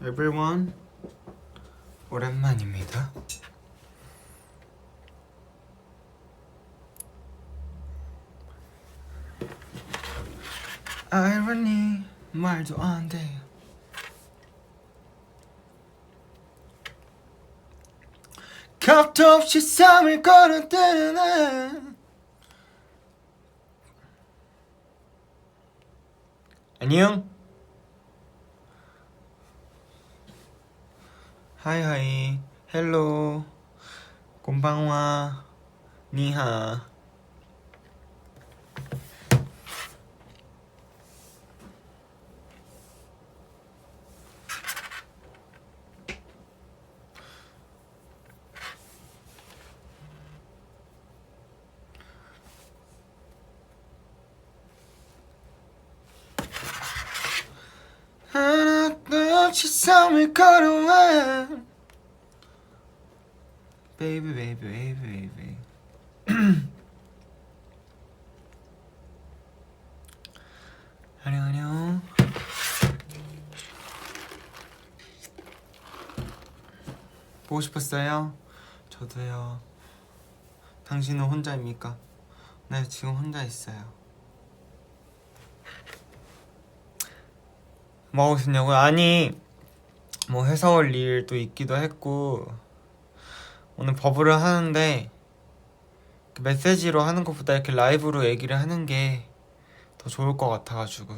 everyone, 오랜만입니다. 아이러니 말도 안 돼. 겁도 없이 삶을 걸어뜨는 난 안녕. 하이하이 헬로 곤방와 니하. 하나도 없이 삶을 걸어와 Baby baby baby baby 안녕 안녕. 보고 싶었어요? 저도요. 당신은 혼자입니까? 네, 지금 혼자 있어요. 뭐 하고 있었냐고요? 아니, 뭐 회사 올 일도 있기도 했고 오늘 버블을 하는데 메시지로 하는 것보다 이렇게 라이브로 얘기를 하는 게 더 좋을 것 같아가지고.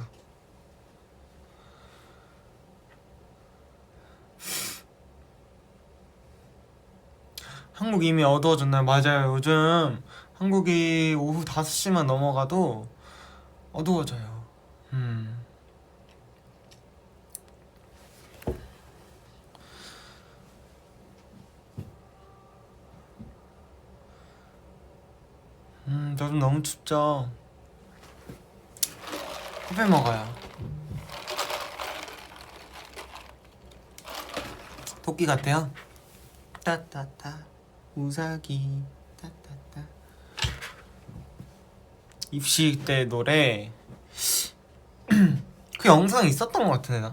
한국 이미 어두워졌나요? 맞아요. 요즘 한국이 오후 5시만 넘어가도 어두워져요. 요즘 너무 춥죠? 커피 먹어요. 토끼 같아요? 따따따 우사기 따따따. 입시 때 노래 그 영상이 있었던 것 같은데 나.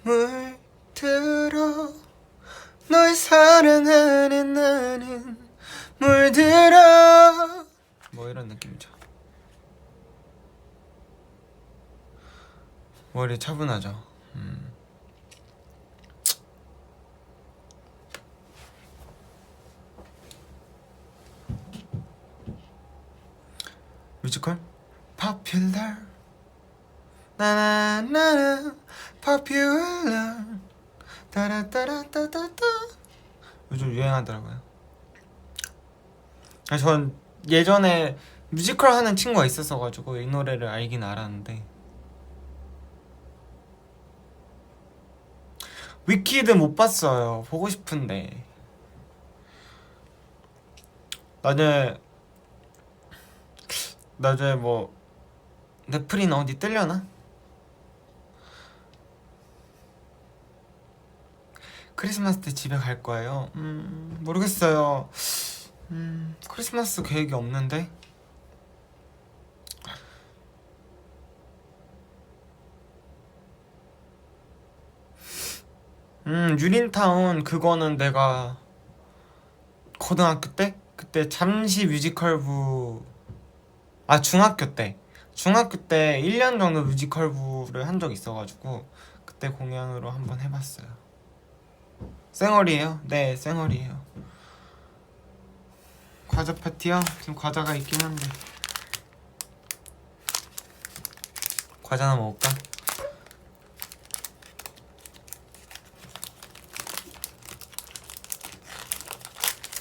물들어 널 사랑하는 나는 물들어 뭐 이런 느낌이죠. 머리 차분하죠. 뮤지컬? Popular 나나나나 Popular 따라따라따따따 요즘 유행하더라고요. 전 예전에 뮤지컬 하는 친구가 있었어가지고 이 노래를 알긴 알았는데. 위키드 못 봤어요. 보고 싶은데 나중에 뭐 넷플이나 어디 뜰려나? 크리스마스 때 집에 갈 거예요. 모르겠어요. 크리스마스 계획이 없는데. 유린타운 그거는 내가 고등학교 때? 그때 잠시 뮤지컬부 중학교 때 1년 정도 뮤지컬부를 한 적 있어가지고 그때 공연으로 한번 해봤어요. 쌩얼이에요? 네, 쌩얼이에요. 과자 파티요? 지금 과자가 있긴 한데 과자나 먹을까?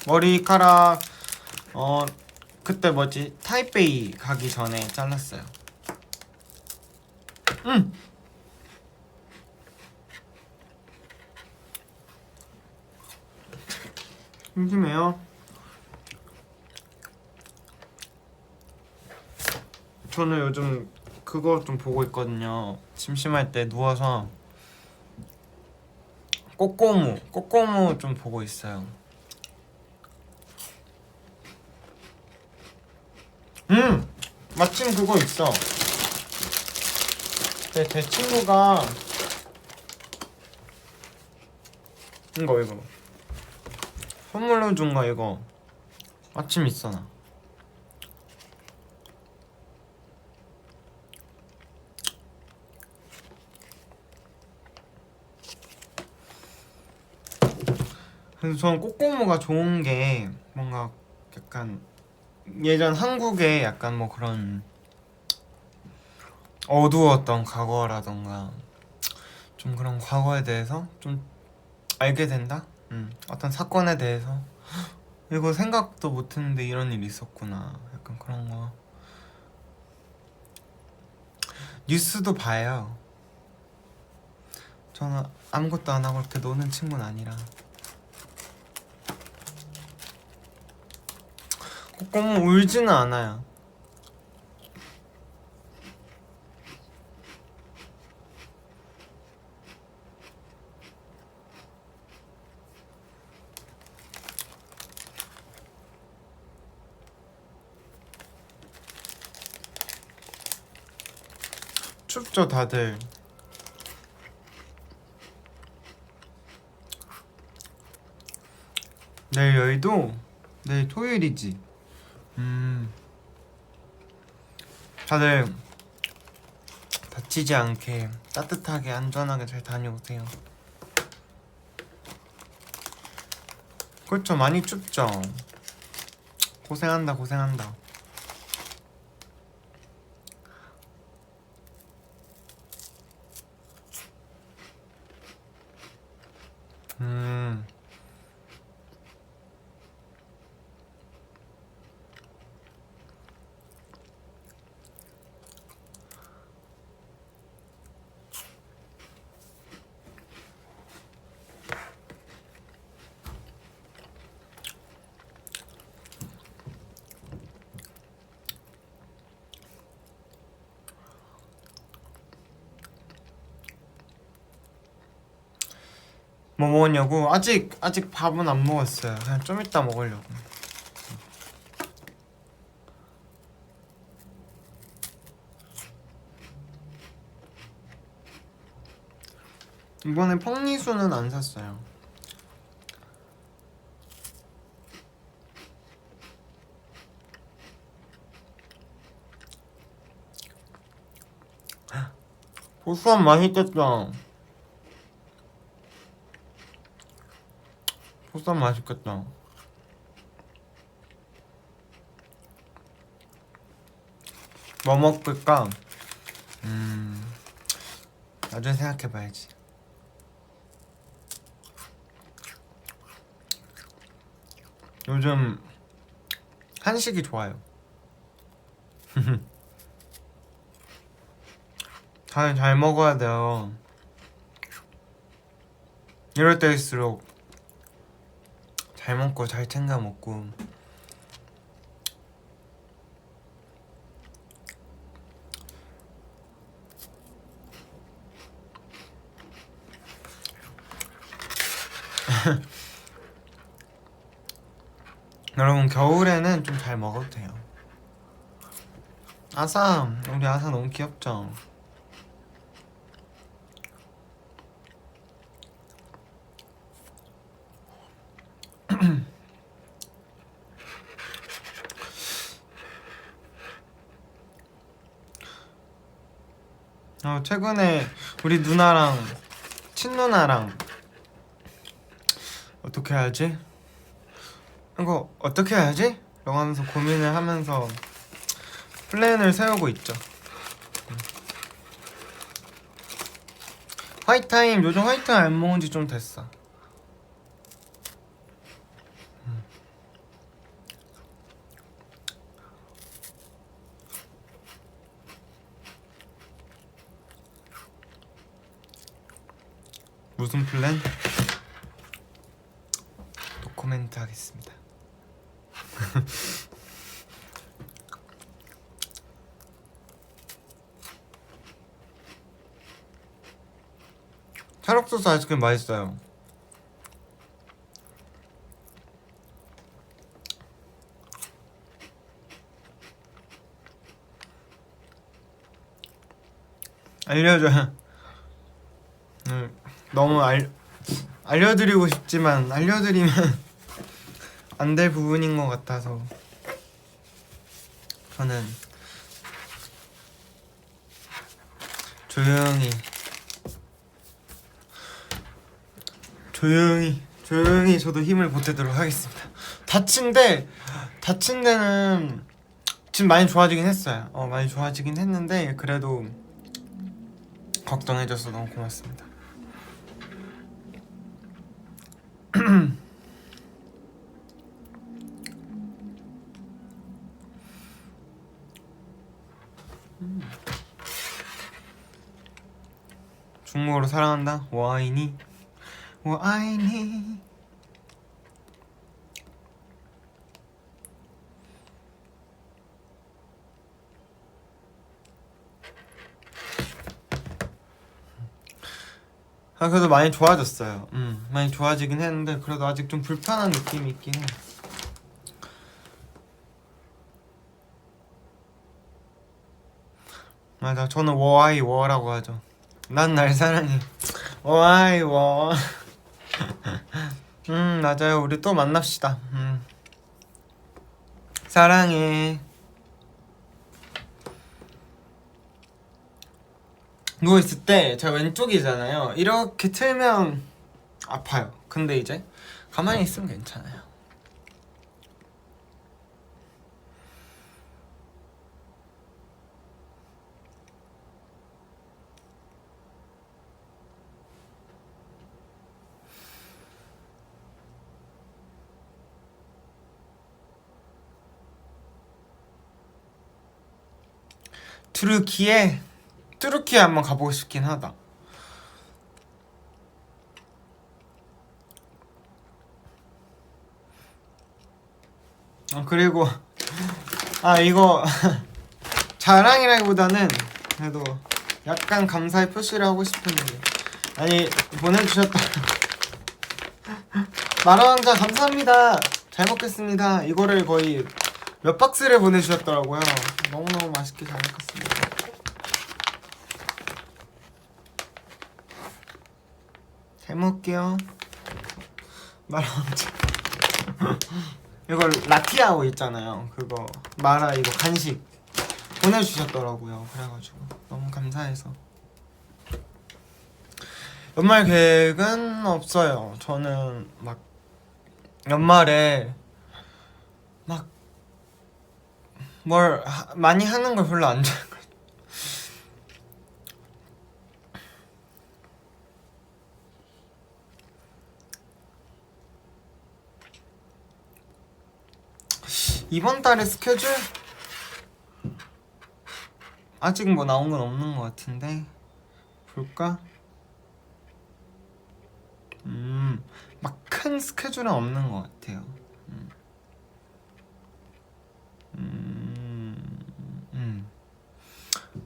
머리카락 그때 뭐지? 타이베이 가기 전에 잘랐어요. 심심해요? 저는 요즘 그거 좀 보고 있거든요. 심심할 때 누워서 꼬꼬무 좀 보고 있어요. 마침 그거 있어. 제 친구가 이거 선물로 준 거 이거 아침 있어 나. 그래서 저는 꼬꼬모가 좋은 게 뭔가 약간 예전 한국에 약간 뭐 그런 어두웠던 과거라던가 좀 그런 과거에 대해서 좀 알게 된다? 어떤 사건에 대해서 이거 생각도 못했는데 이런 일이 있었구나 약간 그런 거. 뉴스도 봐요. 저는 아무것도 안 하고 이렇게 노는 친구는 아니라. 꼬꼬모 울지는 않아요. 춥죠 다들. 내일 여의도? 내일 토요일이지. 다들 다치지 않게 따뜻하게 안전하게 잘 다녀오세요. 그렇죠, 많이 춥죠. 고생한다 고생한다. 뭐 먹었냐고? 아직 밥은 안 먹었어요. 그냥 좀 이따 먹으려고. 이번에 펑리수는 안 샀어요. 보쌈 맛있겠다. 보쌈 맛있겠다. 뭐 먹을까? 나중에 생각해봐야지. 요즘 한식이 좋아요. 잘 먹어야 돼요. 이럴 때일수록 잘 먹고 잘 챙겨 먹고. 여러분 겨울에는 좀 잘 먹어도 돼요. 아사, 우리 아사 너무 귀엽죠? 최근에 우리 누나랑 친누나랑 어떻게 해야지? 이거 어떻게 해야지? 라고 하면서 고민을 하면서 플랜을 세우고 있죠. 화이트타임, 요즘 화이트타임 안 먹은 지 좀 됐어. 무슨 플랜? 노코멘트 하겠습니다. 찰옥소스 아이스크림 맛있어요. 알려줘요. 너무 알려드리고 싶지만 알려드리면 안 될 부분인 것 같아서 저는 조용히 저도 힘을 보태도록 하겠습니다. 다친 데는 지금 많이 좋아지긴 했어요. 많이 좋아지긴 했는데 그래도 걱정해줘서 너무 고맙습니다. 중국어로 사랑한다. 와이니. 그래도 많이 좋아졌어요. 많이 좋아지긴 했는데 그래도 아직 좀 불편한 느낌이 있긴 해. 맞아, 저는 워라고 하죠. 난 날 사랑해. 워. 맞아요. 우리 또 만납시다. 사랑해. 누워있을 때 제가 왼쪽이잖아요. 이렇게 틀면 아파요. 근데 이제 가만히 있으면 괜찮아요. 투르키에 한번 가보고 싶긴 하다. 그리고 이거 자랑이라기보다는 그래도 약간 감사의 표시를 하고 싶은데, 아니 보내주셨다 마라왕자 감사합니다. 잘 먹겠습니다. 이거를 거의 몇 박스를 보내주셨더라고요. 너무너무 맛있게 잘 먹겠습니다. 잘 먹을게요. 마라왕자 이거 라티아오 있잖아요. 그거 마라 이거 간식 보내주셨더라고요. 그래가지고 너무 감사해서. 연말 계획은 없어요. 저는 막 연말에 막 뭘 많이 하는 걸 별로 안 좋아해요. 이번 달에 스케줄? 아직 뭐 나온 건 없는 것 같은데 볼까? 막 큰 스케줄은 없는 것 같아요.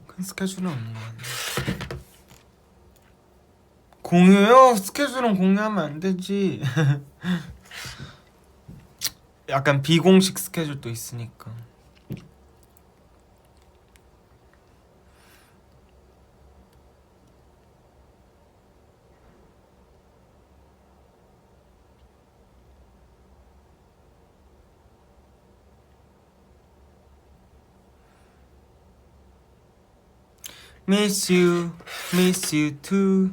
큰 스케줄은 없는 것 같네. 공유요? 스케줄은 공유하면 안 되지. 약간 비공식 스케줄도 있으니까. Miss you too.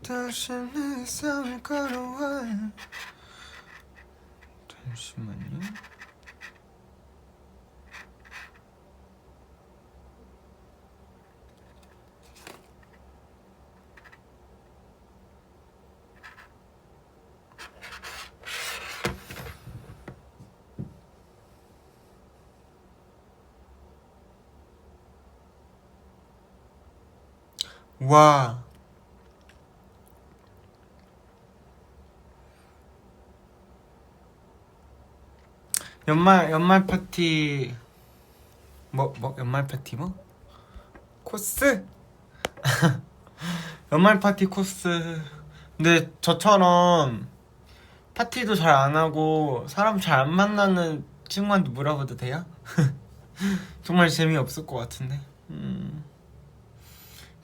다시 내 삶을 걸어와. 잠시만요. 와. 연말 파티 연말 파티 코스? 연말 파티 코스. 근데 저처럼 파티도 잘 안 하고 사람 잘 안 만나는 친구한테 물어봐도 돼요? 정말 재미없을 것 같은데.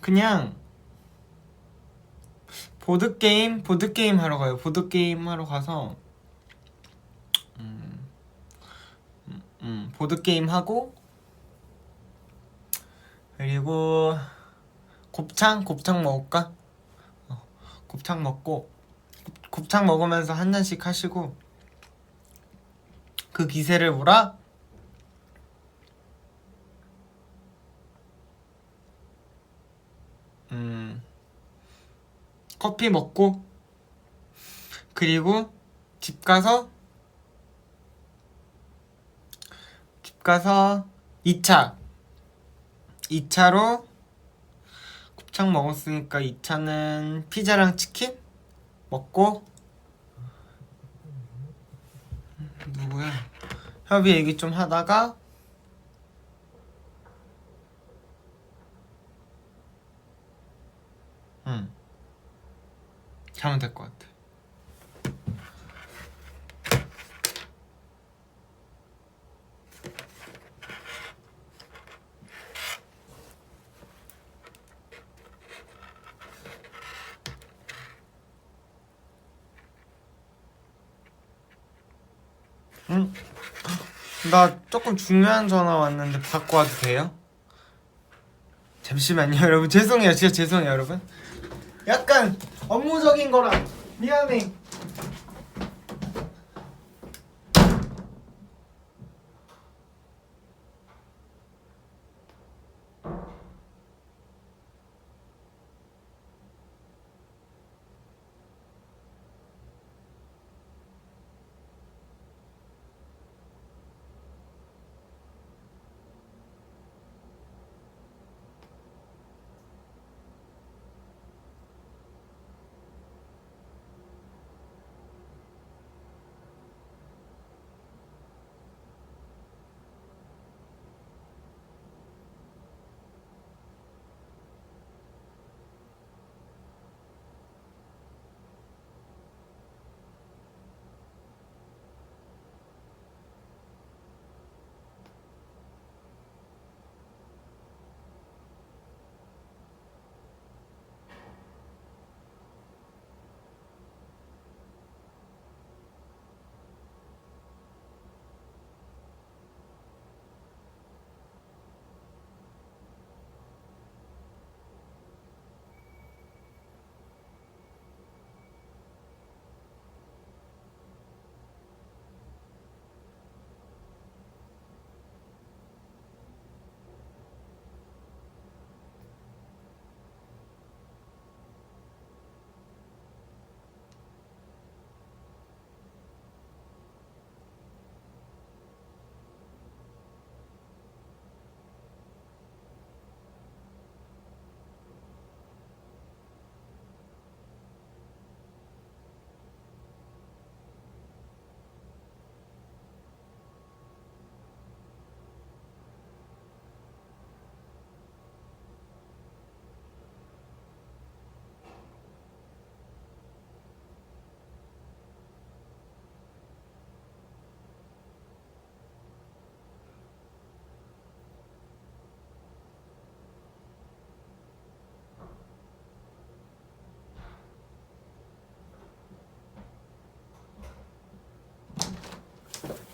그냥 보드게임 하러 가요. 보드게임 하러 가서 보드게임 하고, 그리고 곱창 먹을까? 곱창 먹고, 곱창 먹으면서 한 잔씩 하시고, 그 기세를 보라. 커피 먹고, 그리고 집 가서 2차로 곱창 먹었으니까 2차는 피자랑 치킨 먹고, 누구야? 협이 얘기 좀 하다가 자면 될 것 같아. 나 조금 중요한 전화 왔는데 받고 와도 돼요? 잠시만요 여러분. 죄송해요, 진짜 죄송해요 여러분. 약간 업무적인 거라 미안해.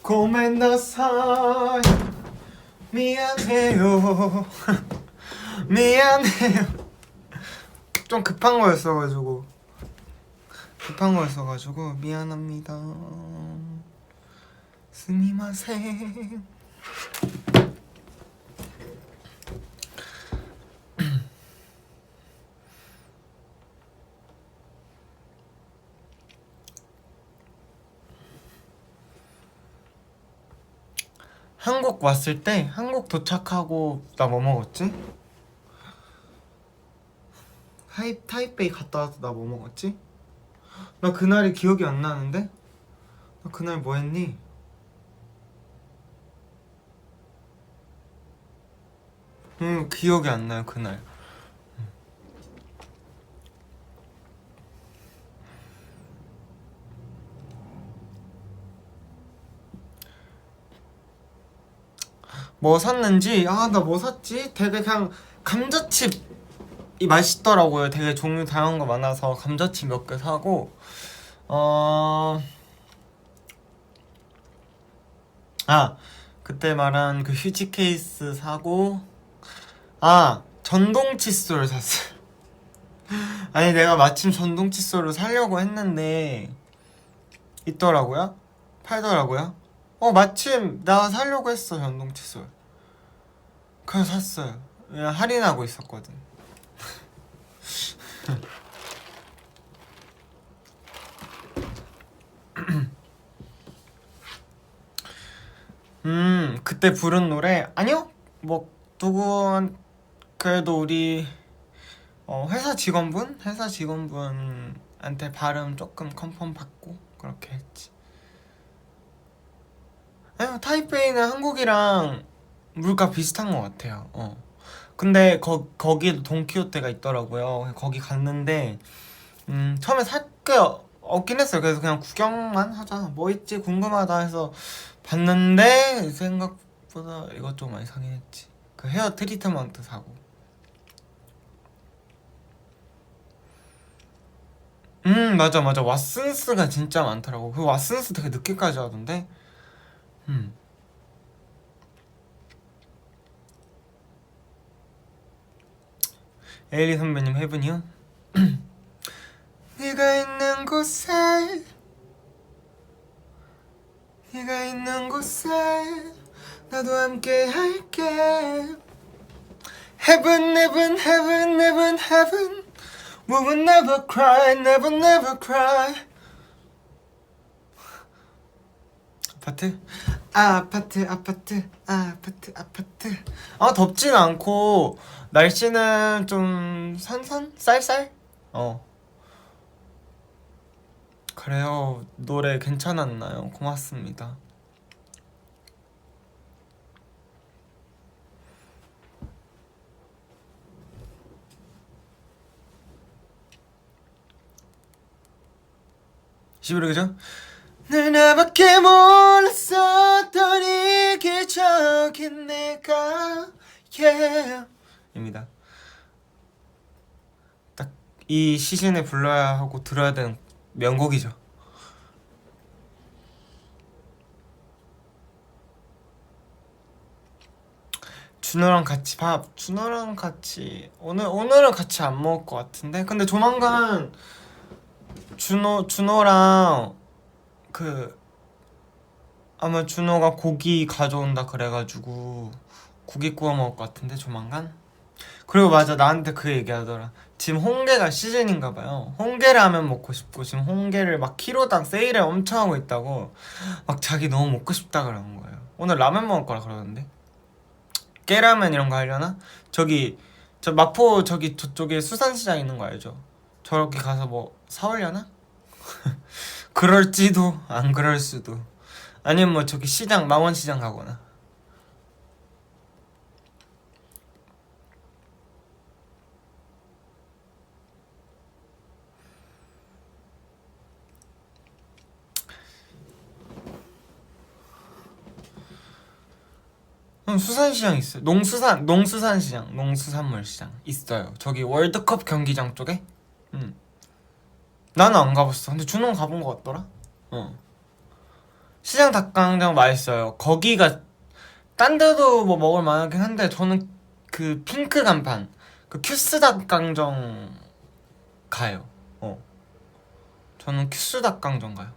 고멘나사이 미안해요. 미안해요. 좀 급한 거였어가지고 미안합니다. 스미마셍. 한국 왔을 때, 한국 도착하고 나 뭐 먹었지? 타이베이 갔다 와서 나 뭐 먹었지? 나 그날이 기억이 안 나는데? 나 그날 뭐 했니? 기억이 안 나요 그날. 뭐 샀는지, 나 뭐 샀지? 되게 그냥 감자칩 이 맛있더라고요. 되게 종류 다양한 거 많아서 감자칩 몇 개 사고 그때 말한 그 휴지 케이스 사고 전동 칫솔 샀어요. 아니 내가 마침 전동 칫솔을 사려고 했는데 있더라고요. 팔더라고요. 마침 나 사려고 했어 전동 칫솔. 그래서 샀어요. 그냥 할인하고 있었거든. 그때 부른 노래 아니요 뭐 누구 그래도 우리 회사 직원분한테 발음 조금 컨펌 받고 그렇게 했지. 아니 타이페이는 한국이랑 물가 비슷한 것 같아요. 근데 거기에도 돈키호테가 있더라고요. 거기 갔는데 처음에 살 게 없긴 했어요. 그래서 그냥 구경만 하자, 뭐 있지 궁금하다 해서 봤는데 생각보다 이것저것 많이 사긴 했지. 그 헤어 트리트먼트 사고. 맞아 왓슨스가 진짜 많더라고. 그 왓슨스 되게 늦게까지 하던데. 에일리 선배님 헤븐이요? 네가 있는 곳에 나도 함께 할게. Heaven heaven heaven heaven heaven We will never cry never never cry. 아파트. 덥진 않고 날씨는 좀 쌀쌀? 그래요. 노래 괜찮았나요? 고맙습니다. 시부르 그죠? 늘 나밖에 몰랐었던 이 기적인 내가 yeah 입니다. 딱 이 시즌에 불러야 하고 들어야 되는 명곡이죠. 준호랑 같이 오늘은 같이 안 먹을 것 같은데. 근데 조만간 준호랑 아마 준호가 고기 가져온다 그래가지고 고기 구워 먹을 것 같은데 조만간. 그리고 맞아, 나한테 그 얘기하더라. 지금 홍게가 시즌인가봐요. 홍게라면 먹고 싶고 지금 홍게를 막 키로당 세일을 엄청 하고 있다고 막 자기 너무 먹고 싶다 그러는 거예요. 오늘 라면 먹을 거라 그러는데. 깨라면 이런 거 하려나? 저 마포 저쪽에 수산시장 있는 거 알죠? 저렇게 가서 뭐 사오려나? 그럴지도 안 그럴 수도. 아니면 뭐 저기 시장 망원시장 가거나. 수산시장 있어요. 농수산시장, 농수산물시장 있어요. 저기 월드컵 경기장 쪽에. 나는 안 가봤어. 근데 준호는 가본 것 같더라. 시장 닭강정 맛있어요. 거기가 딴 데도 뭐 먹을 만하긴 한데 저는 그 핑크 간판 그 큐스 닭강정 가요. 저는 큐스 닭강정 가요.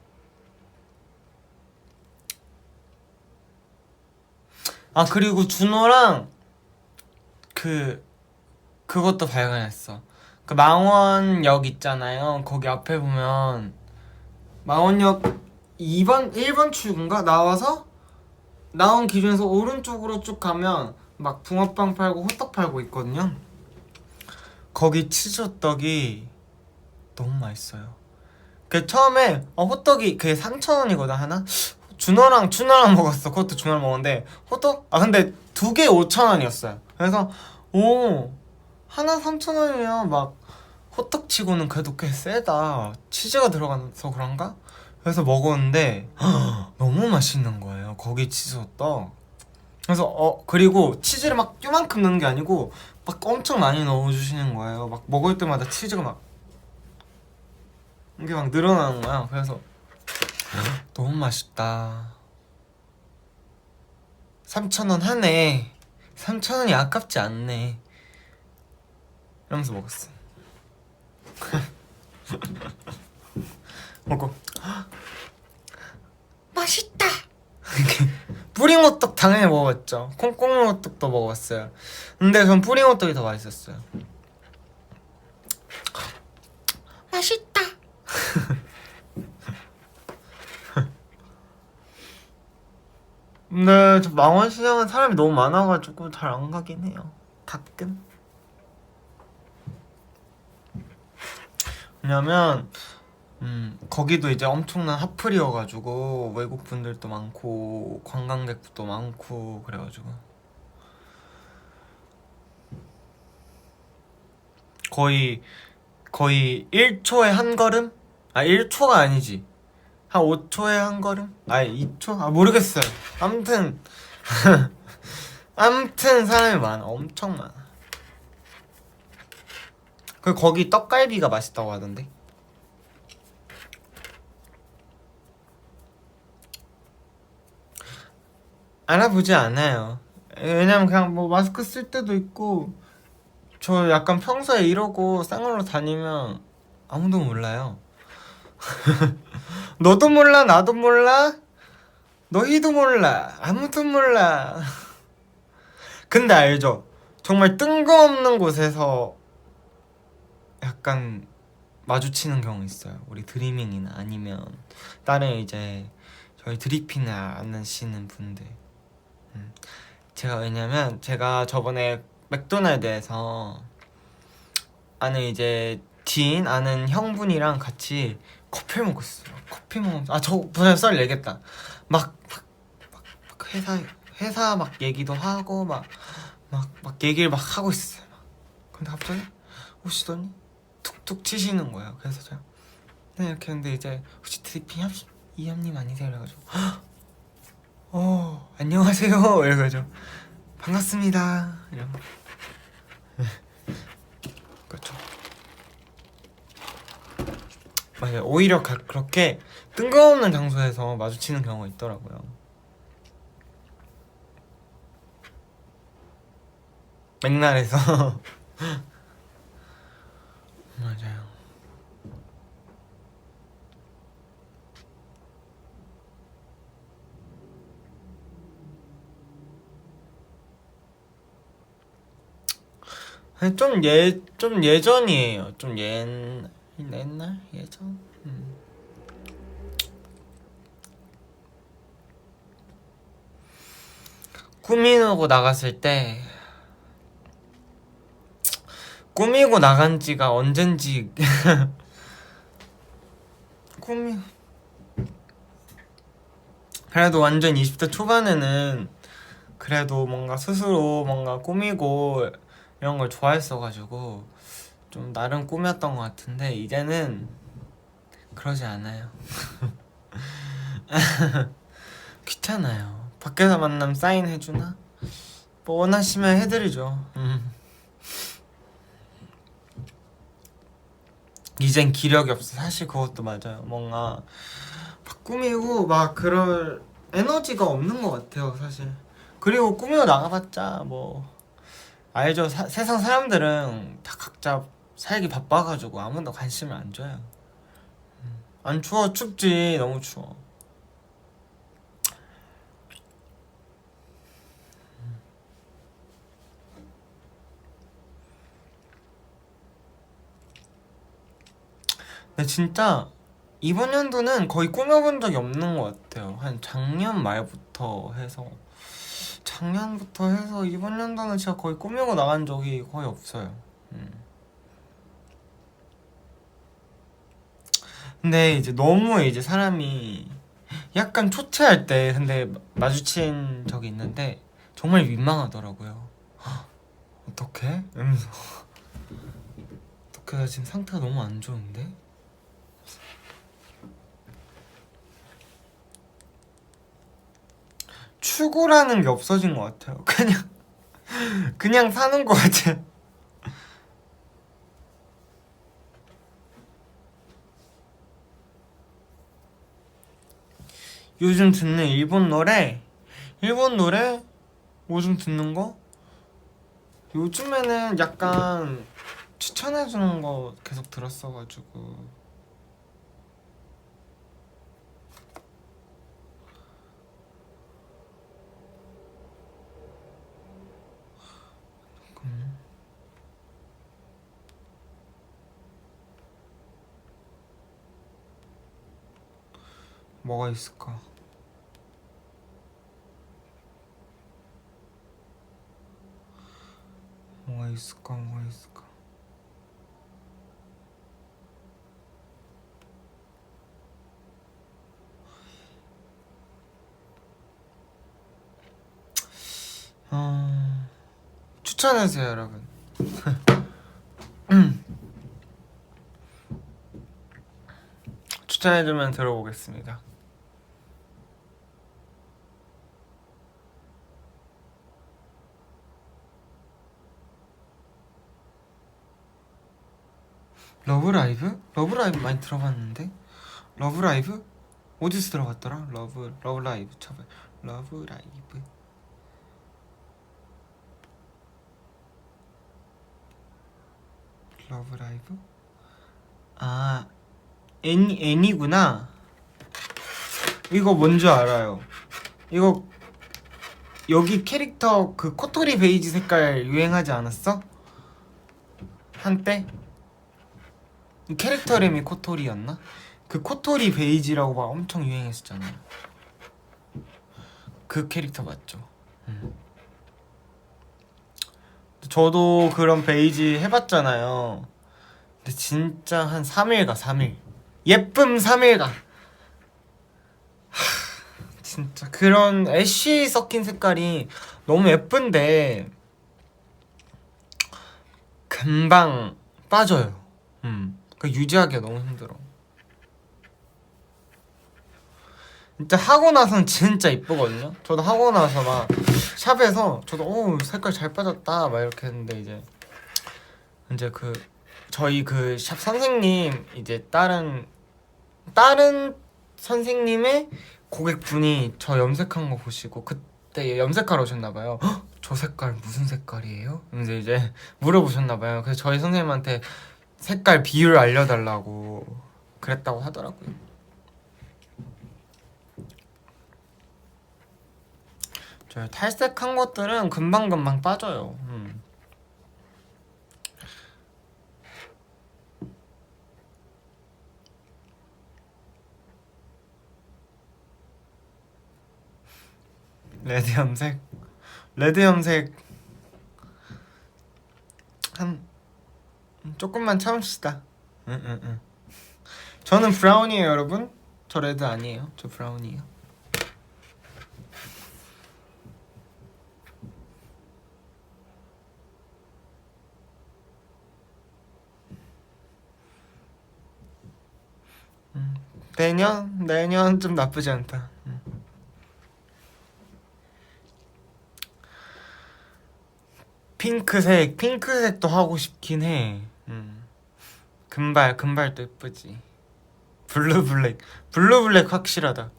그리고 준호랑 그것도 발견했어. 그 망원역 있잖아요. 거기 앞에 보면 망원역 1번 출구인가? 나온 기준에서 오른쪽으로 쭉 가면 막 붕어빵 팔고 호떡 팔고 있거든요. 거기 치즈호떡이 너무 맛있어요. 그 처음에 호떡이 그게 3,000원이거든 하나? 준호랑 먹었어. 그것도 준호랑 먹었는데 호떡? 근데 2개 5,000원이었어요. 그래서 하나 3,000원이면 막 호떡치고는 그래도 꽤 세다. 치즈가 들어가서 그런가? 그래서 먹었는데 너무 맛있는 거예요. 거기 치즈호떡. 그래서 그리고 치즈를 막 요만큼 넣는 게 아니고 막 엄청 많이 넣어주시는 거예요. 막 먹을 때마다 치즈가 막 이게 막 늘어나는 거야. 그래서 너무 맛있다. 3,000원 하네. 3,000원이 아깝지 않네. 이러면서 먹었어. 먹고 맛있다. 뿌링호떡 당연히 먹었죠. 콩콩호떡도 먹었어요. 근데 전 뿌링호떡이 더 맛있었어요. 맛있다. 근데 저 망원시장은 사람이 너무 많아가지고 잘 안 가긴 해요. 가끔. 왜냐면 거기도 이제 엄청난 핫플이어가지고 외국 분들도 많고 관광객도 많고 그래가지고 거의 1초에 한 걸음? 아 1초가 아니지 한 5초에 한 걸음? 아니 2초? 아 모르겠어요. 아무튼 아무튼 사람이 많아. 엄청 많아. 그 거기 떡갈비가 맛있다고 하던데. 알아보지 않아요. 왜냐면 그냥 뭐 마스크 쓸 때도 있고 저 약간 평소에 이러고 쌍으로 다니면 아무도 몰라요. 너도 몰라 나도 몰라 너희도 몰라 아무도 몰라. 근데 알죠? 정말 뜬금없는 곳에서 약간 마주치는 경우 있어요. 우리 드리밍이나 아니면 다른 이제 저희 드리핑을 아시는 분들. 제가 왜냐면 제가 저번에 맥도날드에서 아는 이제 지인 아는 형분이랑 같이 커피를 먹었어요. 커피 먹으면서 저 벌써 썰 얘기했다. 막 회사 막 얘기도 하고 막 얘기를 막 하고 있어요. 근데 갑자기 오시더니 툭툭 치시는 거예요. 그래서 제가 네 이렇게 했는데 이제 혹시 드리핑 이현님 아니세요? 그래가지고 안녕하세요. 이래가지고 반갑습니다. 이러고 그렇죠. 맞아요. 오히려 그렇게 뜬금없는 장소에서 마주치는 경우가 있더라고요. 맥날에서 맞아요. 좀 예전이에요. 좀 옛날 예전. 꾸미고 나갔을 때 꾸미고 나간 지가 언젠지 그래도 완전 20대 초반에는 그래도 뭔가 스스로 뭔가 꾸미고 이런 걸 좋아했어가지고 좀 나름 꾸몄던 것 같은데 이제는 그러지 않아요. 귀찮아요. 밖에서 만나면 사인해주나? 뭐 원하시면 해드리죠. 이젠 기력이 없어. 사실 그것도 맞아요. 뭔가 막 꾸미고 막 그럴 에너지가 없는 것 같아요 사실. 그리고 꾸미고 나가봤자 뭐 알죠. 세상 사람들은 다 각자 살기 바빠가지고 아무도 관심을 안 줘요. 안 추워? 춥지. 너무 추워. 근데 진짜 이번 연도는 거의 꾸며본 적이 없는 것 같아요. 한 작년 말부터 해서 이번 연도는 진짜 거의 꾸미고 나간 적이 거의 없어요. 근데 이제 너무 이제 사람이 약간 초췌할 때 근데 마주친 적이 있는데 정말 민망하더라고요. 어떡해? 이러면서 어떡해 나 지금 상태가 너무 안 좋은데? 추구라는 게 없어진 것 같아요. 그냥 사는 것 같아요. 요즘 듣는 일본 노래 요즘 듣는 거 요즘에는 약간 추천해주는 거 계속 들었어가지고 뭐가 있을까? 뭐가 있을까? 추천해주세요, 여러분. 추천해주면 들어보겠습니다. 러브라이브? 러브라이브 많이 들어봤는데? 러브라이브? 어디서 들어봤더라? 러브라이브 쳐봐. 러브라이브. 러브라이브? 아, 애니구나. 이거 뭔지 알아요. 이거 여기 캐릭터 그 코토리 베이지 색깔 유행하지 않았어? 한때? 이 캐릭터 이름이 코토리였나? 그 코토리 베이지라고 막 엄청 유행했었잖아요. 그 캐릭터 맞죠? 저도 그런 베이지 해봤잖아요. 근데 진짜 한 3일. 예쁨 3일. 진짜 그런 애쉬 섞인 색깔이 너무 예쁜데 금방 빠져요. 그 유지하기가 너무 힘들어. 진짜 하고 나서는 진짜 이쁘거든요. 저도 하고 나서 막 샵에서 저도 색깔 잘 빠졌다 막 이렇게 했는데 이제 그 저희 그 샵 선생님 이제 다른 선생님의 고객분이 저 염색한 거 보시고 그때 염색하러 오셨나봐요. 저 색깔 무슨 색깔이에요? 이제 물어보셨나봐요. 그래서 저희 선생님한테 색깔 비율 알려달라고 그랬다고 하더라고요. 저 탈색한 것들은 금방금방 빠져요. 레드 염색 한 조금만 참읍시다. 응. 저는 브라운이에요, 여러분. 저 레드 아니에요. 저 브라운이에요. 내년 좀 나쁘지 않다. 핑크색도 하고 싶긴 해. 금발도 예쁘지. 블루 블랙 확실하다.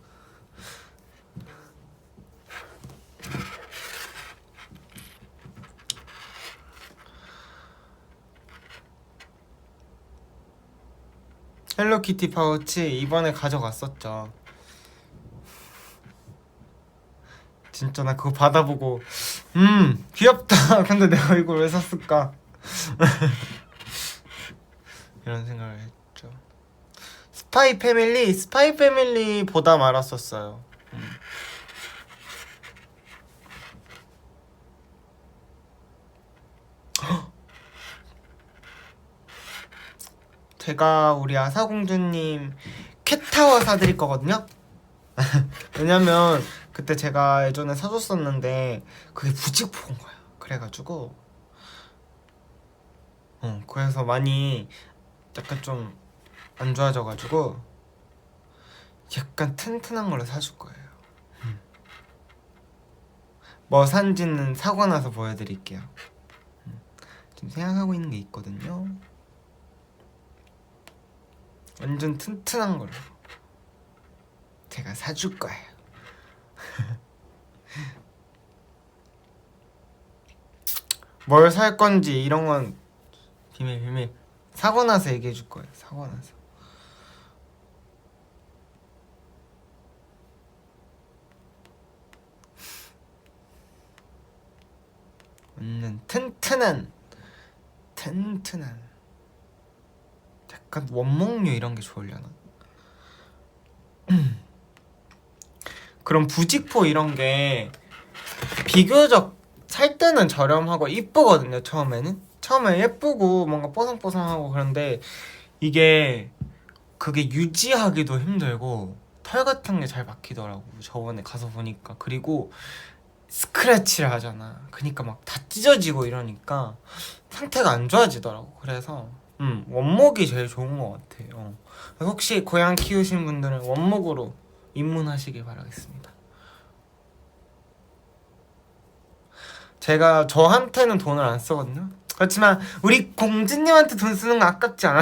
헬로키티 파우치 이번에 가져갔었죠. 진짜 나 그거 받아보고 귀엽다. 근데 내가 이걸 왜 샀을까? 이런 생각을 했죠. 스파이 패밀리보다 말았었어요. 제가 우리 아사공주님 캣타워 사드릴 거거든요. 왜냐면 그때 제가 예전에 사줬었는데 그게 부직포인 거야. 그래가지고 그래서 많이 약간 좀 안 좋아져가지고 약간 튼튼한 걸로 사줄 거예요. 뭐 산지는 사고 나서 보여드릴게요. 지금 생각하고 있는 게 있거든요. 완전 튼튼한 걸로 제가 사줄 거예요. 뭘 살 건지 이런 건 비밀. 사고 나서 얘기해 줄 거예요. 사고 나서. 완전 튼튼한 약간 원목류 이런 게 좋으려나? 그럼 부직포 이런 게 비교적 살 때는 저렴하고 이쁘거든요. 처음에 예쁘고 뭔가 뽀송뽀송하고 그런데 이게 그게 유지하기도 힘들고 털 같은 게 잘 박히더라고. 저번에 가서 보니까. 그리고 스크래치를 하잖아. 그니까 막 다 찢어지고 이러니까 상태가 안 좋아지더라고. 그래서 원목이 제일 좋은 것 같아요. 혹시 고양 키우신 분들은 원목으로 입문하시길 바라겠습니다. 제가 저한테는 돈을 안 쓰거든요. 그렇지만 우리 공주님한테 돈 쓰는 거 아깝지 않아?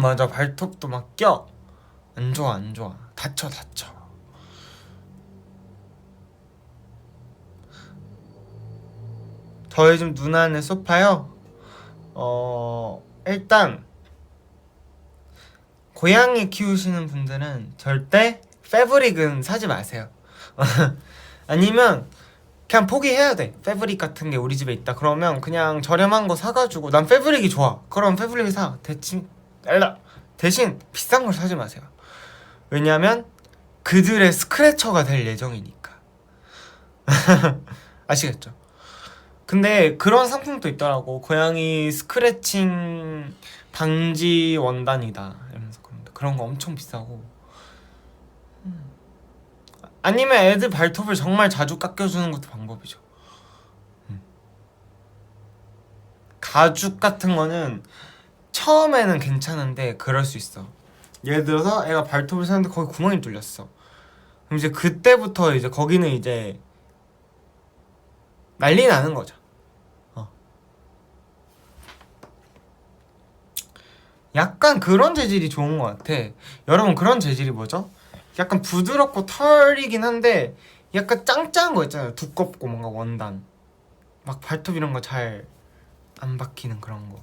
맞아. 발톱도 막 껴. 안 좋아. 다쳐. 저희 집 누나네 소파요. 일단 고양이 키우시는 분들은 절대 패브릭은 사지 마세요. 아니면 그냥 포기해야 돼. 패브릭 같은 게 우리 집에 있다 그러면 그냥 저렴한 거 사가지고 난 패브릭이 좋아 그럼 패브릭 사. 대신 비싼 걸 사지 마세요. 왜냐면 그들의 스크래쳐가 될 예정이니까. 아시겠죠? 근데 그런 상품도 있더라고. 고양이 스크래칭 방지 원단이다 이러면서 그런 거 엄청 비싸고. 아니면 애들 발톱을 정말 자주 깎여주는 것도 방법이죠. 가죽 같은 거는 처음에는 괜찮은데 그럴 수 있어. 예를 들어서 애가 발톱을 세는데 거기 구멍이 뚫렸어. 그럼 이제 그때부터 이제 거기는 이제 난리 나는 거죠. 약간 그런 재질이 좋은 것 같아. 여러분 그런 재질이 뭐죠? 약간 부드럽고 털이긴 한데 약간 짱짱한 거 있잖아요. 두껍고 뭔가 원단. 막 발톱 이런 거 잘 안 박히는 그런 거.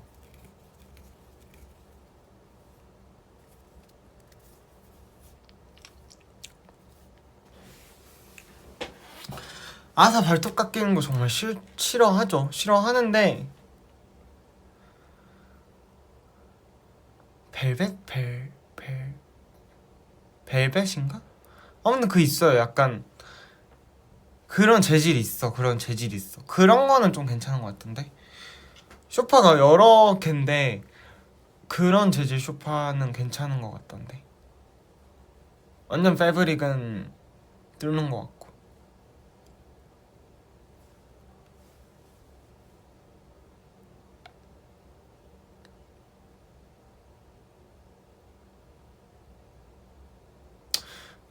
아사 발톱 깎이는 거 정말 싫어하죠. 싫어하는데 벨벳인가? 아무튼 그 있어요. 약간 그런 재질이 있어. 그런 거는 좀 괜찮은 것 같은데 소파가 여러 개인데 그런 재질 소파는 괜찮은 것 같던데. 완전 패브릭은 뚫는 것 같고.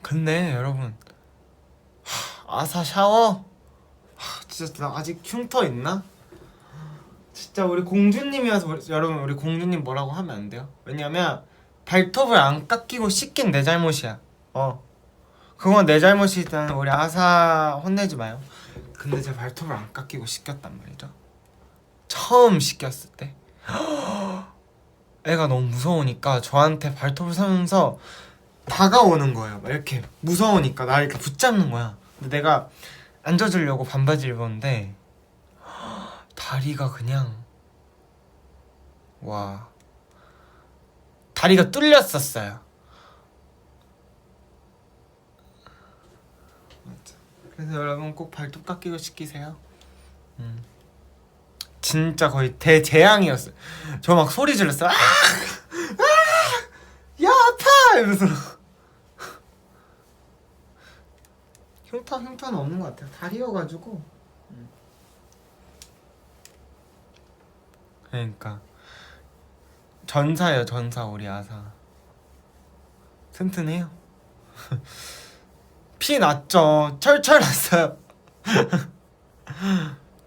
근데 여러분 아사 샤워? 진짜 나 아직 흉터 있나? 진짜 우리 공주님이어서 여러분 우리 공주님 뭐라고 하면 안 돼요. 왜냐면 발톱을 안 깎이고 씻긴 내 잘못이야. 그건 내 잘못이든 우리 아사 혼내지 마요. 근데 제 발톱을 안 깎이고 씻겼단 말이죠. 처음 씻겼을 때 애가 너무 무서우니까 저한테 발톱을 서면서 다가오는 거예요. 막 이렇게 무서우니까 나를 이렇게 붙잡는 거야. 근데 내가 앉아주려고 반바지를 입었는데 다리가 그냥 와 다리가 뚫렸었어요. 맞아. 그래서 여러분 꼭 발톱 깎이고 씻기세요. 진짜 거의 대재앙이었어요. 저 막 소리 질렀어요. 야 아파! 이러면서 흉터는 없는 것 같아요. 다리여가지고. 그러니까 전사예요. 전사 우리 아사 튼튼해요. 피 났죠. 철철 났어요.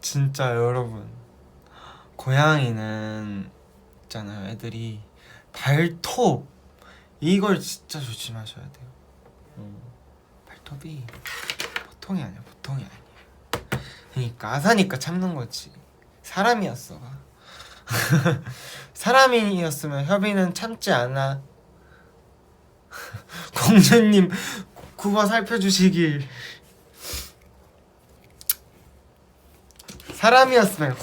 진짜 여러분, 고양이는 있잖아요, 애들이 발톱, 이걸 진짜 조심하셔야 돼요. 발톱이 보통이 아니야, 보통이 아니야. 그러니까 아사니까 참는 거지. 사람이었어. 사람이었으면 협의는 참지 않아. 공주님 국어 살펴주시길. 사람이었으면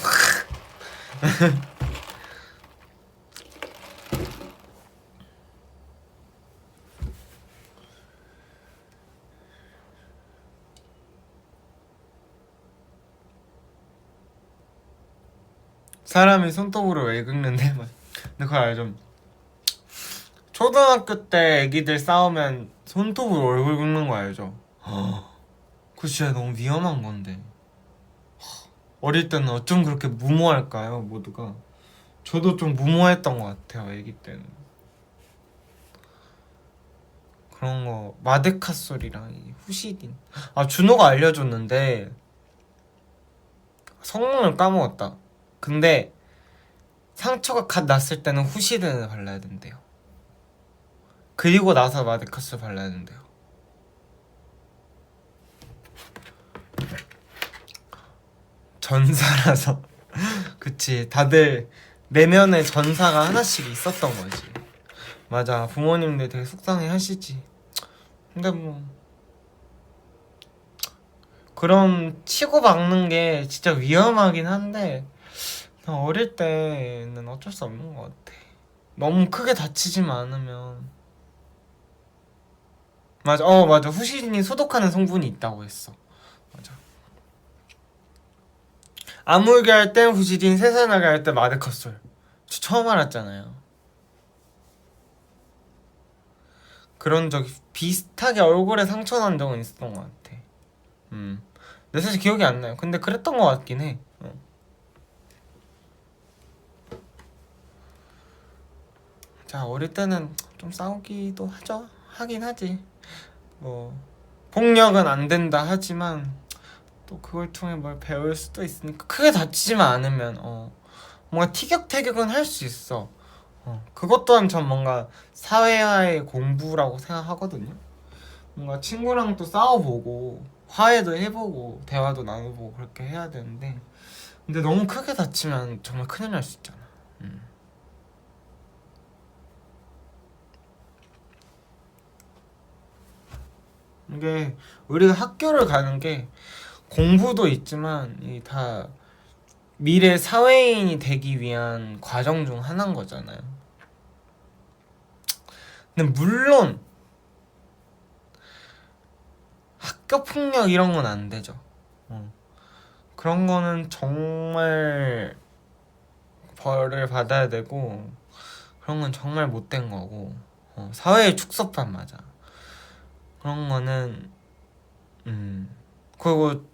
사람이 손톱으로 왜 긁는데? 근데 그거 알죠? 초등학교 때 애기들 싸우면 손톱으로 얼굴 긁는 거 알죠? 그거 진짜 너무 위험한 건데. 어릴 때는 어쩜 그렇게 무모할까요, 모두가? 저도 좀 무모했던 것 같아요, 애기 때는. 그런 거 마데카솔이랑 이 후시딘. 아, 준호가 알려줬는데 성능을 까먹었다. 근데 상처가 갓 났을 때는 후시딘을 발라야 된대요. 그리고 나서 마데카솔 발라야 된대요. 전사라서. 그치, 다들 내면에 전사가 하나씩 있었던 거지. 맞아, 부모님들 되게 속상해 하시지. 근데 뭐 그런 치고박는 게 진짜 위험하긴 한데 어릴 때는 어쩔 수 없는 것 같아. 너무 크게 다치지만 않으면. 맞아, 맞아, 후시딘이 소독하는 성분이 있다고 했어. 맞아. 아물게 할 땐 후시딘, 세산하게 할 때 마데카솔. 저 처음 알았잖아요. 그런 적 비슷하게 얼굴에 상처 난 적은 있었던 것 같아. 근데 사실 기억이 안 나요. 근데 그랬던 것 같긴 해. 자, 어릴 때는 좀 싸우기도 하긴 하지. 뭐 폭력은 안 된다 하지만 또 그걸 통해 뭘 배울 수도 있으니까 크게 다치지만 않으면 뭔가 티격태격은 할 수 있어. 그것 또한 전 뭔가 사회화의 공부라고 생각하거든요. 뭔가 친구랑 또 싸워보고 화해도 해보고 대화도 나눠보고 그렇게 해야 되는데, 근데 너무 크게 다치면 정말 큰일 날 수 있잖아. 이게 우리가 학교를 가는 게 공부도 있지만 이 다 미래 사회인이 되기 위한 과정 중 하나인 거잖아요. 근데 물론 학교 폭력 이런 건 안 되죠. 그런 거는 정말 벌을 받아야 되고, 그런 건 정말 못된 거고, 사회의 축소판 맞아. 그런 거는 그리고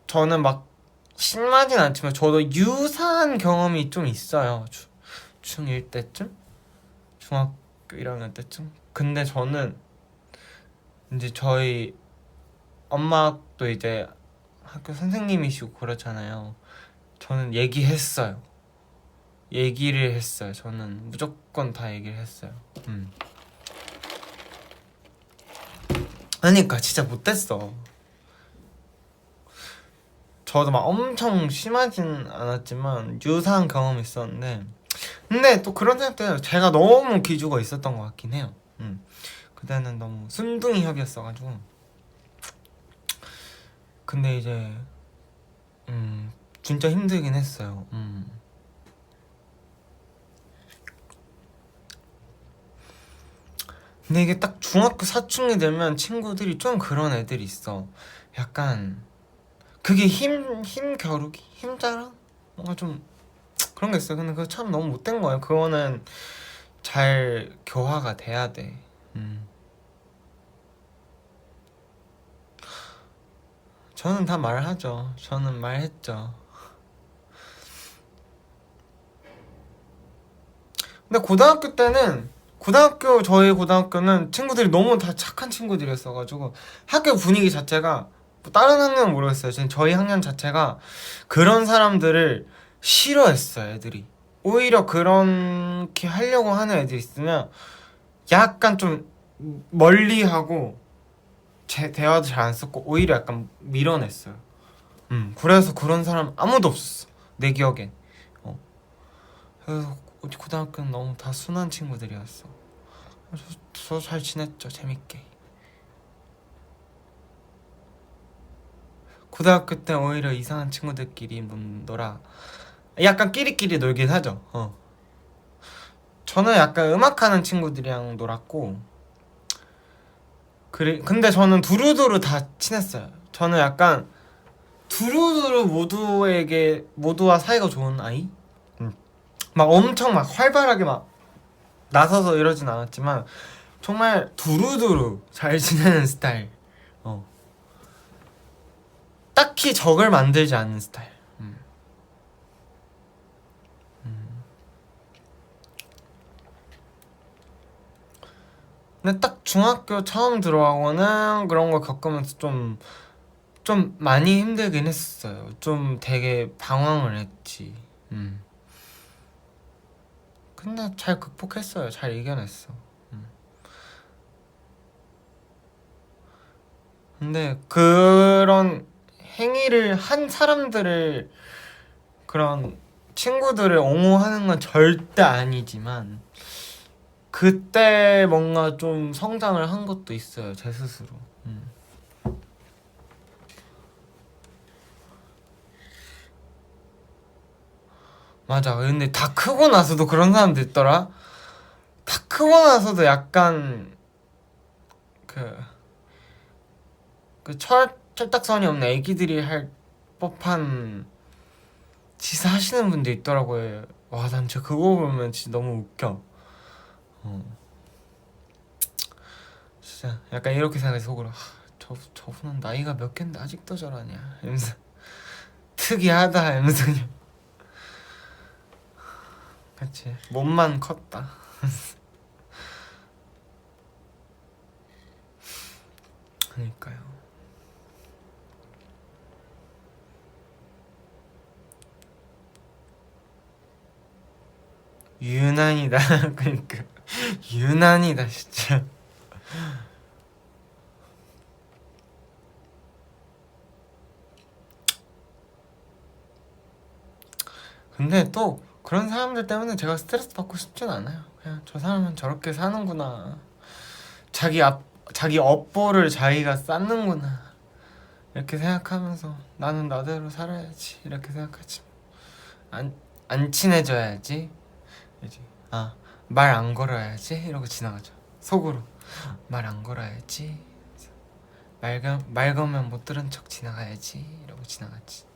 저는 막 심하진 않지만 저도 유사한 경험이 좀 있어요. 중1 때쯤? 중학교 1학년 때쯤? 근데 저는 이제 저희 엄마도 이제 학교 선생님이시고 그렇잖아요. 저는 얘기를 했어요. 저는 무조건 다 얘기를 했어요. 그러니까 진짜 못됐어. 저도 막 엄청 심하진 않았지만 유사한 경험이 있었는데, 근데 또 그런 생각도 해요. 제가 너무 기죽어 있었던 것 같긴 해요. 그때는 너무 순둥이 협이었어가지고. 근데 이제 진짜 힘들긴 했어요. 근데 이게 딱 중학교 사춘기 되면 친구들이 좀 그런 애들이 있어. 약간 그게 힘겨루기? 힘자랑? 뭔가 좀 그런 게 있어요. 근데 그거 참 너무 못된 거예요. 그거는 잘 교화가 돼야 돼. 저는 다 말하죠. 저는 말했죠. 근데 고등학교 때는 저희 고등학교는 친구들이 너무 다 착한 친구들이었어가지고 학교 분위기 자체가 뭐 다른 학년은 모르겠어요. 저희 학년 자체가 그런 사람들을 싫어했어요, 애들이. 오히려 그렇게 하려고 하는 애들 있으면 약간 좀 멀리하고 대화도 잘 안 썼고 오히려 약간 밀어냈어요. 그래서 그런 사람 아무도 없었어, 내 기억엔. 그래서 고등학교는 너무 다 순한 친구들이었어. 저 잘 지냈죠, 재밌게. 고등학교 때 오히려 이상한 친구들끼리 놀아. 약간 끼리끼리 놀긴 하죠. 저는 약간 음악하는 친구들이랑 놀았고, 그래. 근데 저는 두루두루 다 친했어요. 저는 약간 두루두루 모두와 사이가 좋은 아이. 막 엄청 막 활발하게 막 나서서 이러진 않았지만 정말 두루두루 잘 지내는 스타일. 딱히 적을 만들지 않는 스타일. 근데 딱 중학교 처음 들어가고는 그런 걸 겪으면서 좀 많이 힘들긴 했어요. 좀 되게 방황을 했지. 근데 잘 극복했어요. 잘 이겨냈어. 근데 그런 행위를 한 사람들을, 그런 친구들을 옹호하는 건 절대 아니지만 그때 뭔가 좀 성장을 한 것도 있어요, 제 스스로. 맞아. 근데 다 크고 나서도 그런 사람들 있더라. 다 크고 나서도 약간 그, 철딱선이 없는 애기들이 할 법한 지사 하시는 분들 있더라고요. 와, 난 진짜 그거 보면 진짜 너무 웃겨. 진짜 약간 이렇게 생각해 속으로. 저분은 나이가 몇 갠데 아직도 저러냐 이러면서 특이하다 이러면서 그냥. 그치, 몸만 컸다. 그러니까요. 유난이다. 그러니까 유난이다 진짜. 근데 또 그런 사람들 때문에 제가 스트레스 받고 싶진 않아요. 그냥 저 사람은 저렇게 사는구나, 자기 업보를 자기가 쌓는구나, 이렇게 생각하면서 나는 나대로 살아야지 이렇게 생각하지. 안 친해져야지, 이제 말 안 걸어야지 이러고 지나가죠. 속으로 말 안 걸어야지, 말 걸면 못 들은 척 지나가야지 이러고 지나가지.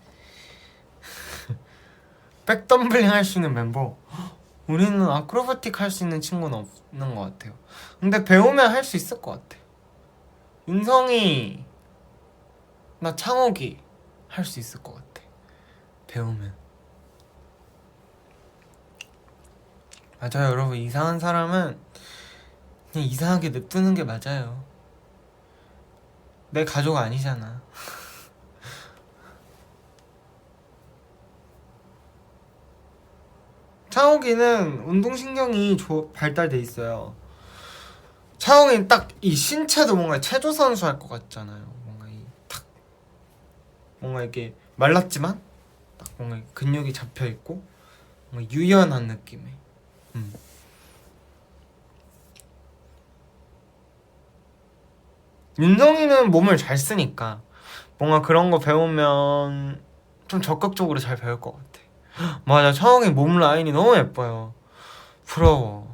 백덤블링 할 수 있는 멤버, 우리는 아크로바틱 할 수 있는 친구는 없는 것 같아요. 근데 배우면 할 수 있을 것 같아. 윤성이, 나 창욱이 할 수 있을 것 같아, 배우면. 맞아요 여러분, 이상한 사람은 그냥 이상하게 냅두는 게 맞아요. 내 가족 아니잖아. 창욱이는 운동신경이 발달돼 있어요. 창욱이는 딱 이 신체도 뭔가 체조 선수 할 것 같잖아요. 뭔가 이게 말랐지만 딱 뭔가 근육이 잡혀 있고 뭔가 유연한 느낌의. 윤성이는 몸을 잘 쓰니까 뭔가 그런 거 배우면 좀 적극적으로 잘 배울 것 같아. 맞아, 창욱이 몸 라인이 너무 예뻐요. 부러워.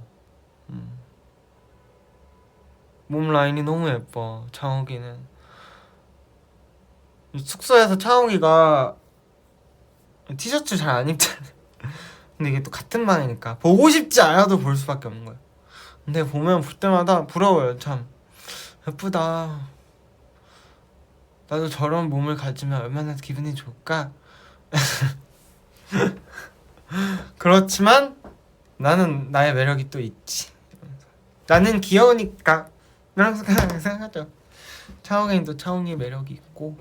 몸 라인이 너무 예뻐, 창욱이는. 숙소에서 창욱이가 티셔츠 잘 안 입잖아. 근데 이게 또 같은 방이니까 보고 싶지 않아도 볼 수밖에 없는 거야. 근데 보면 볼 때마다 부러워요. 참 예쁘다. 나도 저런 몸을 가지면 얼마나 기분이 좋을까. 그렇지만 나는 나의 매력이 또 있지. 나는 귀여우니까 라는 생각하죠. 차홍이는 또 차홍이의 매력이 있고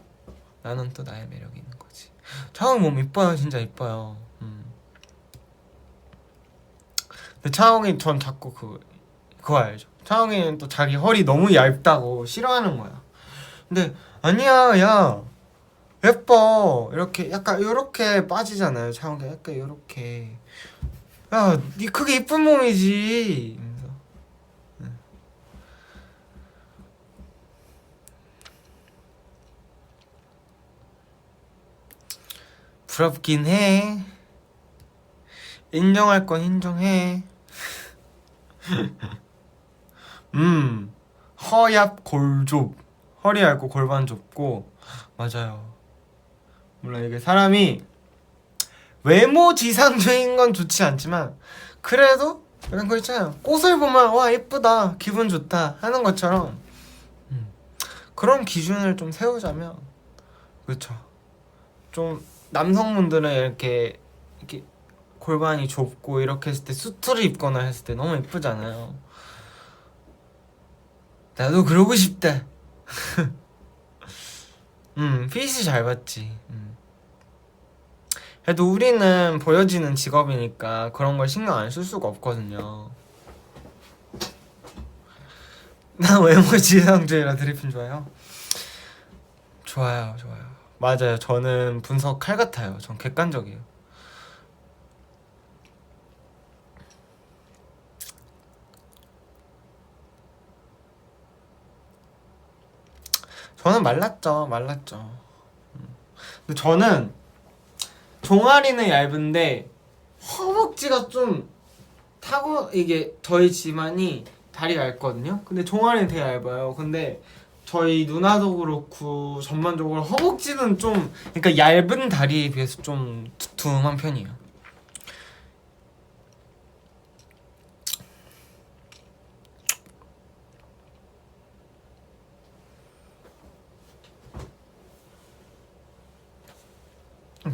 나는 또 나의 매력이 있는 거지. 차홍이 몸 이뻐요. 진짜 이뻐요. 근데 차홍이 전 자꾸 그거 알죠? 차홍이는 또 자기 허리 너무 얇다고 싫어하는 거야. 근데 아니야, 야 예뻐. 이렇게 약간 요렇게 빠지잖아요. 차홍이가 약간 요렇게. 야, 니 그게 이쁜 몸이지. 이러면서. 부럽긴 해. 인정할 건 인정해. 허яб 골좁. 허리 얇고 골반 좁고. 맞아요. 몰라, 이게 사람이 외모 지상주의인 건 좋지 않지만 그래도 약간 그거 있잖아요. 꽃을 보면 와 예쁘다, 기분 좋다 하는 것처럼 그런 기준을 좀 세우자면, 그렇죠. 좀 남성분들은 이렇게 골반이 좁고 이렇게 했을 때 수트를 입거나 했을 때 너무 예쁘잖아요. 나도 그러고 싶다. 핏이 잘 받지. 그래도 우리는 보여지는 직업이니까 그런 걸 신경 안 쓸 수가 없거든요. 나 외모 지상주의라 드리핀 좋아요? 좋아요, 좋아요. 맞아요. 저는 분석 칼 같아요. 전 객관적이에요. 저는 말랐죠. 근데 저는 종아리는 얇은데 허벅지가 좀 이게 저희 집안이 다리가 얇거든요. 근데 종아리는 되게 얇아요. 근데 저희 누나도 그렇고 전반적으로 허벅지는 좀, 그러니까 얇은 다리에 비해서 좀 두툼한 편이에요.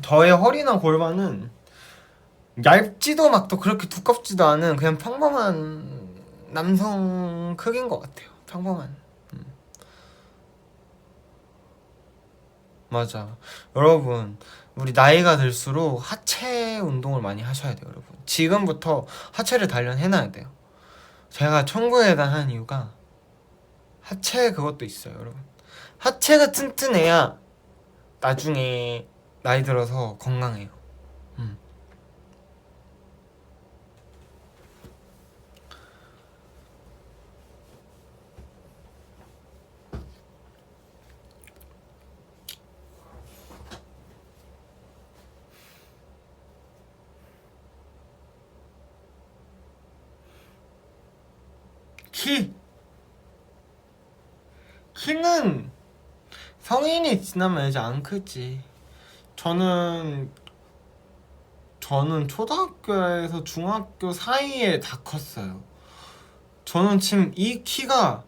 저의 허리나 골반은 얇지도 막 또 그렇게 두껍지도 않은 그냥 평범한 남성 크기인 것 같아요. 평범한. 맞아. 여러분, 우리 나이가 들수록 하체 운동을 많이 하셔야 돼요, 여러분. 지금부터 하체를 단련해놔야 돼요. 제가 청구에 대한 이유가 하체 그것도 있어요, 여러분. 하체가 튼튼해야 나중에 나이 들어서 건강해요. 음. 키는 성인이 지나면 이제 안 크지. 저는 초등학교에서 중학교 사이에 다 컸어요. 저는 지금 이 키가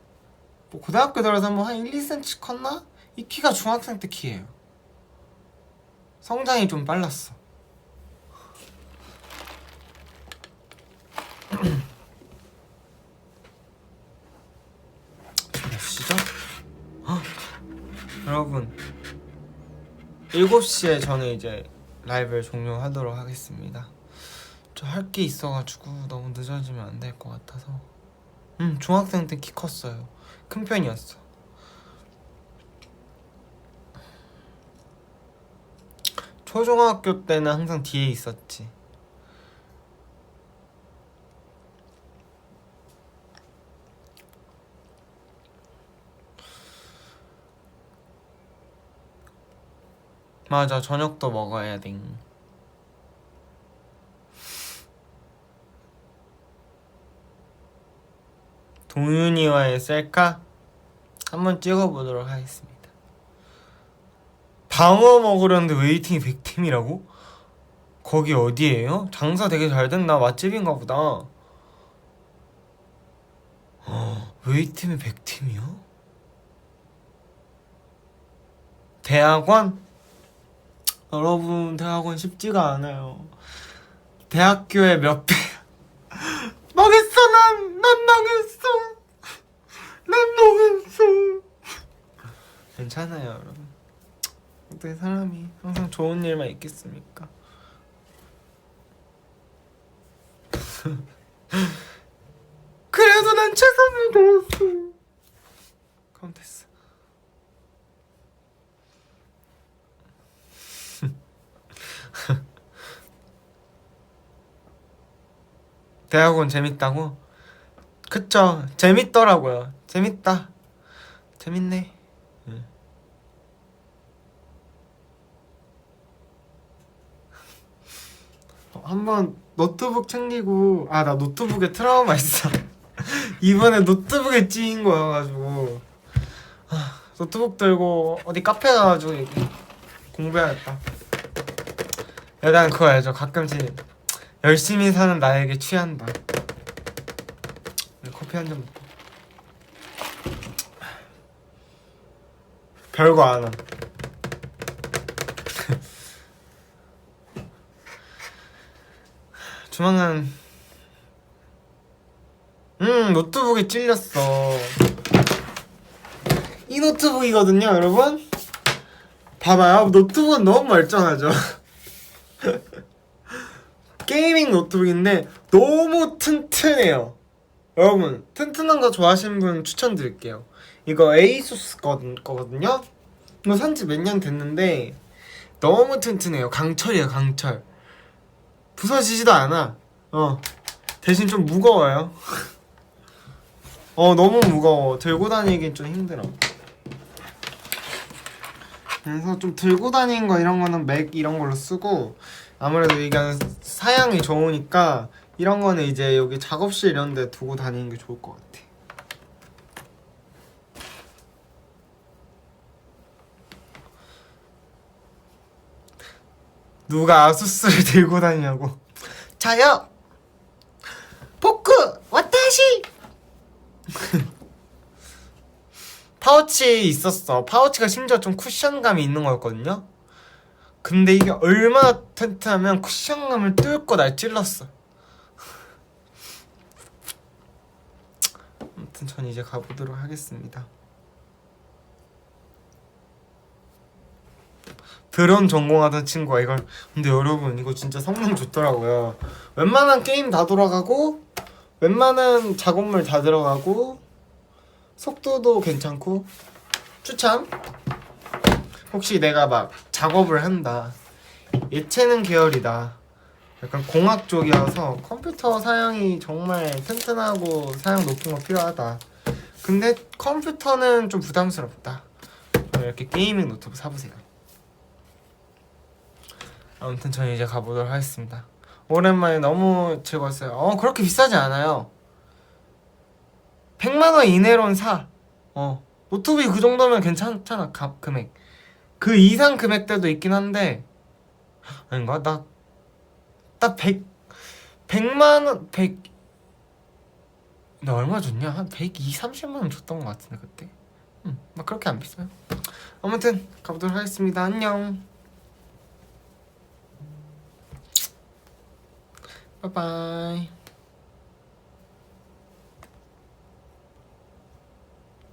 뭐 고등학교 들어서 뭐 한 1, 2cm 컸나? 이 키가 중학생 때 키예요. 성장이 좀 빨랐어. 몇 시죠? 여러분 7시에 저는 이제 라이브를 종료하도록 하겠습니다. 저 할 게 있어가지고 너무 늦어지면 안 될 것 같아서. 중학생 때 키 컸어요. 큰 편이었어. 초중학교 때는 항상 뒤에 있었지. 맞아, 저녁도 먹어야 돼. 동윤이와의 셀카 한번 찍어보도록 하겠습니다. 방어 먹으려는데 웨이팅이 100팀이라고? 거기 어디예요? 장사 되게 잘 됐나? 맛집인가 보다. 웨이팅이 100팀이요? 대학원? 여러분, 대학원 쉽지가 않아요. 대학교에 몇 배 망했어. 난 망했어. 난 망했어. 괜찮아요 여러분. 어떻게 사람이 항상 좋은 일만 있겠습니까? 그래도 난 최선을 다했어. 그럼 됐어. 대학원 재밌다고? 그쵸, 재밌더라고요. 재밌다. 재밌네. 한번 노트북 챙기고, 아 나 노트북에 트라우마 있어. 이번에 노트북에 찌인 거여가지고 노트북 들고 어디 카페 가가지고 공부해야겠다. 일단 그거 알죠? 가끔씩 열심히 사는 나에게 취한다. 커피 한 잔 먹고. 별거 안 함. 조만간 노트북에 찔렸어. 이 노트북이거든요 여러분. 봐봐요, 노트북은 너무 멀쩡하죠. 게이밍 노트북인데 너무 튼튼해요. 여러분 튼튼한 거 좋아하시는 분 추천드릴게요. 이거 에이수스 거거든요. 이거 산지 몇 년 됐는데 너무 튼튼해요. 강철이에요, 강철. 부서지지도 않아. 대신 좀 무거워요. 너무 무거워. 들고 다니긴 좀 힘들어. 그래서 좀 들고 다니는 거 이런 거는 맥 이런 걸로 쓰고, 아무래도 이게 사양이 좋으니까 이런 거는 이제 여기 작업실 이런 데 두고 다니는 게 좋을 것 같아. 누가 아수스를 들고 다니냐고. 자요! 포크! 와타시! 파우치 있었어. 파우치가 심지어 좀 쿠션감이 있는 거였거든요. 근데 이게 얼마나 튼튼하면 쿠션감을 뚫고 날 찔렀어. 아무튼 전 이제 가보도록 하겠습니다. 드론 전공하던 친구가 이걸, 근데 여러분 이거 진짜 성능 좋더라고요. 웬만한 게임 다 돌아가고 웬만한 작업물 다 들어가고 속도도 괜찮고 추천. 혹시 내가 막 작업을 한다, 예체능 계열이다, 약간 공학 쪽이어서 컴퓨터 사양이 정말 튼튼하고 사양 높은 거 필요하다, 근데 컴퓨터는 좀 부담스럽다, 이렇게 게이밍 노트북 사보세요. 아무튼 저는 이제 가보도록 하겠습니다. 오랜만에 너무 즐거웠어요. 그렇게 비싸지 않아요. 100만원 이내로는 사. 노트북이 그 정도면 괜찮잖아. 금액 그 이상 금액대도 있긴 한데, 아닌가? 나 100만원 나 얼마 줬냐? 한 120, 30만원 줬던 것 같은데 그때. 막 그렇게 안 비싸요. 아무튼 가보도록 하겠습니다. 안녕. 빠이빠이.